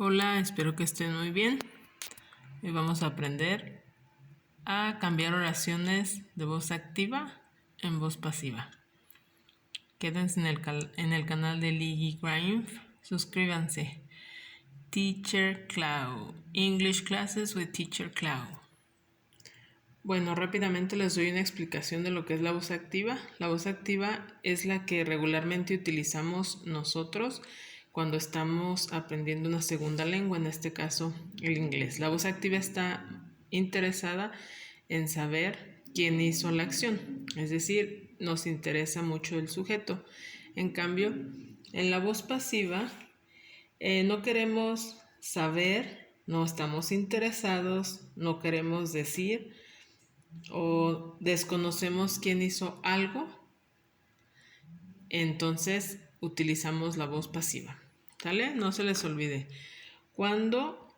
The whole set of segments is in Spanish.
Hola, espero que estén muy bien. Hoy vamos a aprender a cambiar oraciones de voz activa en voz pasiva. Quédense en el canal de Ligi Grimes. Suscríbanse. Teacher Clau. English Classes with Teacher Clau. Bueno, rápidamente les doy una explicación de lo que es la voz activa. La voz activa es la que regularmente utilizamos nosotros cuando estamos aprendiendo una segunda lengua, en este caso el inglés. La voz activa está interesada en saber quién hizo la acción, es decir, nos interesa mucho el sujeto. En cambio, en la voz pasiva no queremos saber, no estamos interesados, no queremos decir o desconocemos quién hizo algo, entonces utilizamos la voz pasiva. ¿Sale? No se les olvide. Cuando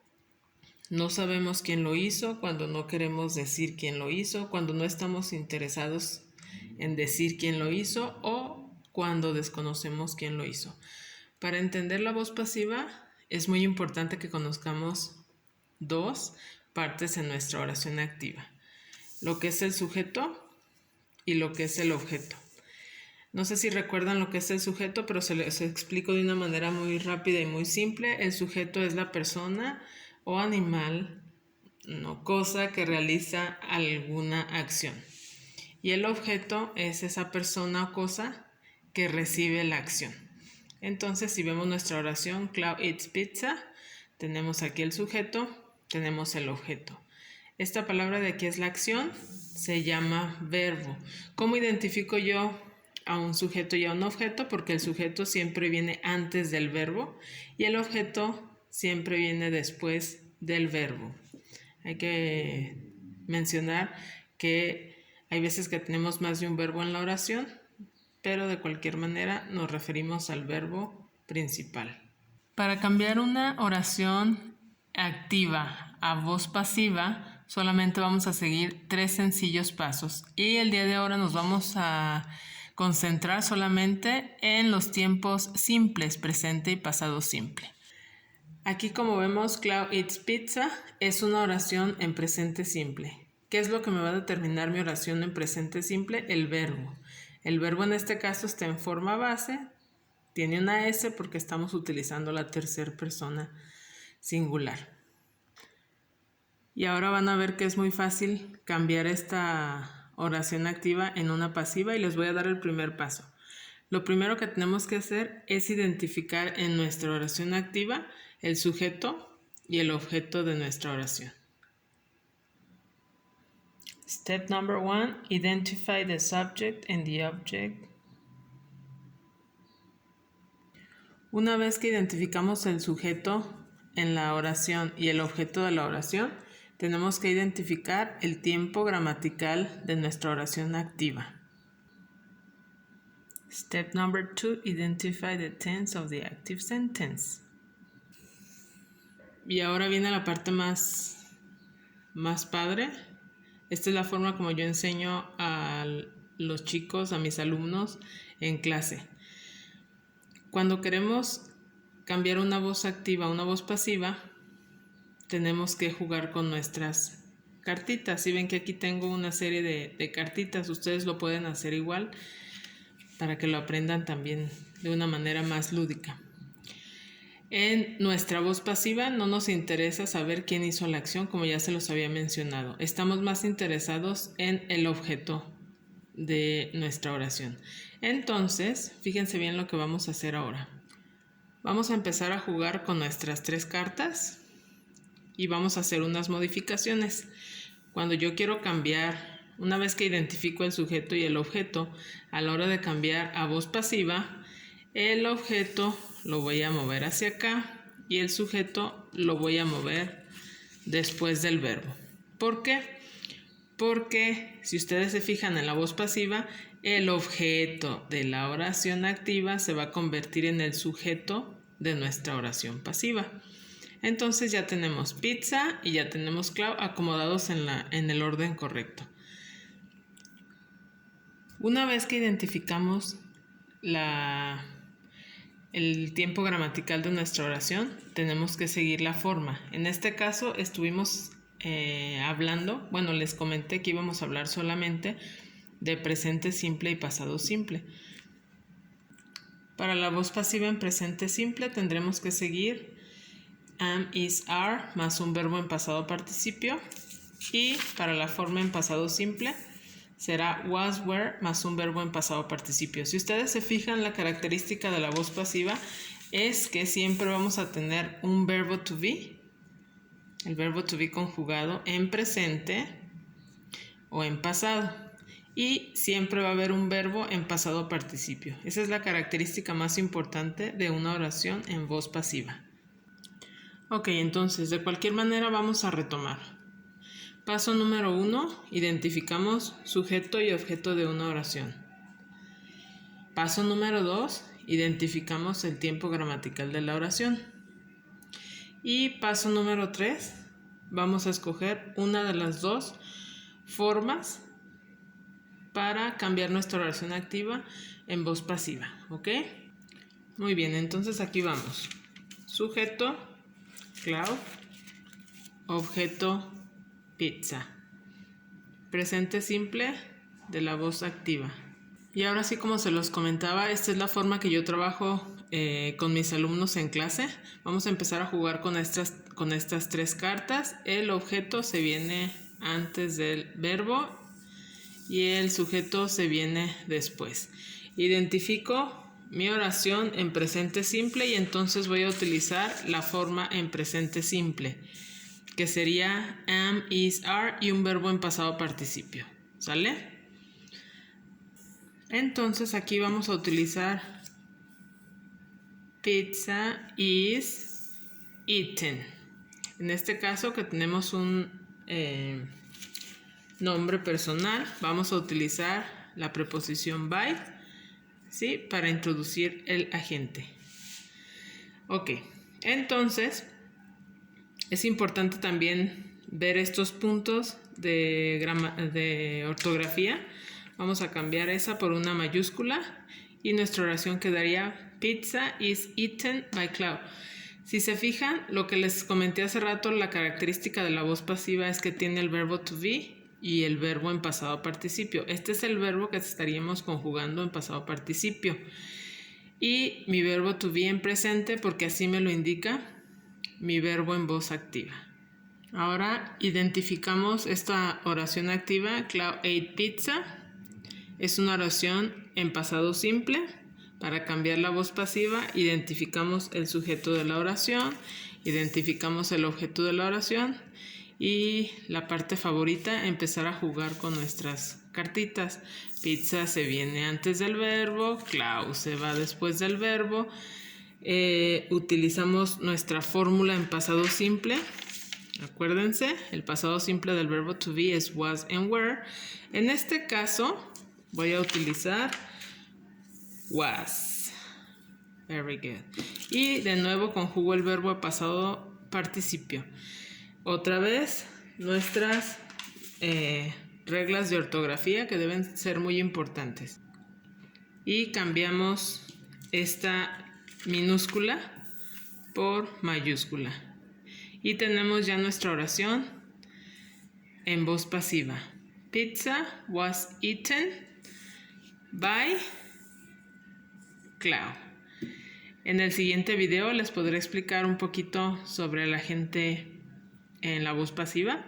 no sabemos quién lo hizo, cuando no queremos decir quién lo hizo, cuando no estamos interesados en decir quién lo hizo o cuando desconocemos quién lo hizo. Para entender la voz pasiva es muy importante que conozcamos dos partes en nuestra oración activa: lo que es el sujeto y lo que es el objeto. No sé si recuerdan lo que es el sujeto, pero se les explico de una manera muy rápida y muy simple. El sujeto es la persona o animal, no cosa, que realiza alguna acción. Y el objeto es esa persona o cosa que recibe la acción. Entonces, si vemos nuestra oración, Clau eats pizza, tenemos aquí el sujeto, tenemos el objeto. Esta palabra de aquí es la acción, se llama verbo. ¿Cómo identifico yo a un sujeto y a un objeto? Porque el sujeto siempre viene antes del verbo y el objeto siempre viene después del verbo. Hay que mencionar que hay veces que tenemos más de un verbo en la oración, pero de cualquier manera nos referimos al verbo principal. Para cambiar una oración activa a voz pasiva, solamente vamos a seguir 3 sencillos pasos. Y el día de ahora nos vamos a concentrar solamente en los tiempos simples, presente y pasado simple. Aquí, como vemos, Clau eats pizza es una oración en presente simple. ¿Qué es lo que me va a determinar mi oración en presente simple? El verbo. El verbo en este caso está en forma base, tiene una S porque estamos utilizando la tercera persona singular. Y ahora van a ver que es muy fácil cambiar esta oración activa en una pasiva y les voy a dar el primer paso. Lo primero que tenemos que hacer es identificar en nuestra oración activa el sujeto y el objeto de nuestra oración. Step number 1, identify the subject and the object. Una vez que identificamos el sujeto en la oración y el objeto de la oración, tenemos que identificar el tiempo gramatical de nuestra oración activa. Step number 2, identify the tense of the active sentence. Y ahora viene la parte más padre. Esta es la forma como yo enseño a los chicos, a mis alumnos en clase. Cuando queremos cambiar una voz activa a una voz pasiva, tenemos que jugar con nuestras cartitas. Si ven que aquí tengo una serie de cartitas, ustedes lo pueden hacer igual para que lo aprendan también de una manera más lúdica. En nuestra voz pasiva no nos interesa saber quién hizo la acción, como ya se los había mencionado. Estamos más interesados en el objeto de nuestra oración. Entonces, fíjense bien lo que vamos a hacer ahora. Vamos a empezar a jugar con nuestras 3 cartas y vamos a hacer unas modificaciones. Cuando yo quiero cambiar, una vez que identifico el sujeto y el objeto, a la hora de cambiar a voz pasiva, el objeto lo voy a mover hacia acá y el sujeto lo voy a mover después del verbo. ¿Por qué? Porque si ustedes se fijan en la voz pasiva, el objeto de la oración activa se va a convertir en el sujeto de nuestra oración pasiva. Entonces ya tenemos pizza y ya tenemos Clau acomodados en el orden correcto. Una vez que identificamos el tiempo gramatical de nuestra oración, tenemos que seguir la forma. En este caso estuvimos hablando, bueno, les comenté que íbamos a hablar solamente de presente simple y pasado simple. Para la voz pasiva en presente simple tendremos que seguir am, is, are más un verbo en pasado participio, y para la forma en pasado simple será was, were más un verbo en pasado participio. Si ustedes se fijan, la característica de la voz pasiva es que siempre vamos a tener un verbo to be, el verbo to be conjugado en presente o en pasado, y siempre va a haber un verbo en pasado participio. Esa es la característica más importante de una oración en voz pasiva. Ok, entonces de cualquier manera vamos a retomar. Paso número 1, identificamos sujeto y objeto de una oración. Paso número 2, identificamos el tiempo gramatical de la oración. Y paso número 3, vamos a escoger una de las dos formas para cambiar nuestra oración activa en voz pasiva, ¿ok? Muy bien, entonces aquí vamos. Sujeto, cloud, objeto, pizza. Presente simple de la voz activa. Y ahora sí, como se los comentaba, esta es la forma que yo trabajo con mis alumnos en clase. Vamos a empezar a jugar con estas tres cartas. El objeto se viene antes del verbo y el sujeto se viene después. Identifico mi oración en presente simple y entonces voy a utilizar la forma en presente simple, que sería am, is, are y un verbo en pasado participio. ¿Sale? Entonces aquí vamos a utilizar pizza is eaten. En este caso, que tenemos un nombre personal, vamos a utilizar la preposición by, ¿sí?, para introducir el agente. Ok, entonces es importante también ver estos puntos de ortografía. Vamos a cambiar esa por una mayúscula y nuestra oración quedaría pizza is eaten by Cloud. Si se fijan, lo que les comenté hace rato, la característica de la voz pasiva es que tiene el verbo to be y el verbo en pasado participio. Este es el verbo que estaríamos conjugando en pasado participio. Y mi verbo to be en presente, porque así me lo indica mi verbo en voz activa. Ahora identificamos esta oración activa, Cloud ate pizza. Es una oración en pasado simple. Para cambiar la voz pasiva, identificamos el sujeto de la oración, identificamos el objeto de la oración y la parte favorita, empezar a jugar con nuestras cartitas. Pizza se viene antes del verbo, Cloud se va después del verbo. Utilizamos nuestra fórmula en pasado simple. Acuérdense, el pasado simple del verbo to be es was and were. En este caso voy a utilizar was. Very good. Y de nuevo conjugo el verbo a pasado participio. Otra vez nuestras reglas de ortografía que deben ser muy importantes. Y cambiamos esta minúscula por mayúscula. Y tenemos ya nuestra oración en voz pasiva. Pizza was eaten by Cloud. En el siguiente video les podré explicar un poquito sobre el agente en la voz pasiva.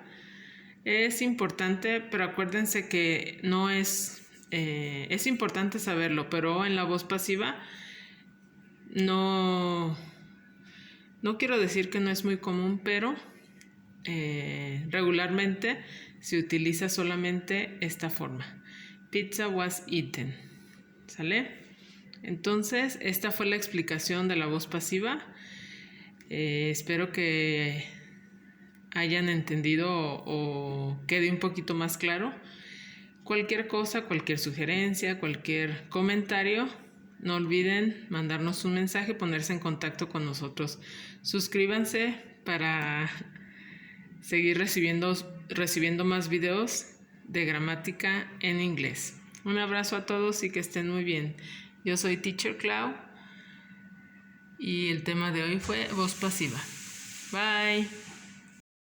Es importante, pero acuérdense que no es... es importante saberlo, pero en la voz pasiva no quiero decir que no es muy común, pero regularmente se utiliza solamente esta forma. Pizza was eaten. ¿Sale? Entonces, esta fue la explicación de la voz pasiva. Espero que hayan entendido o quede un poquito más claro. Cualquier cosa, cualquier sugerencia, cualquier comentario, no olviden mandarnos un mensaje, ponerse en contacto con nosotros. Suscríbanse para seguir recibiendo más videos de gramática en inglés. Un abrazo a todos y que estén muy bien. Yo soy Teacher Clau Y el tema de hoy fue voz pasiva. Bye.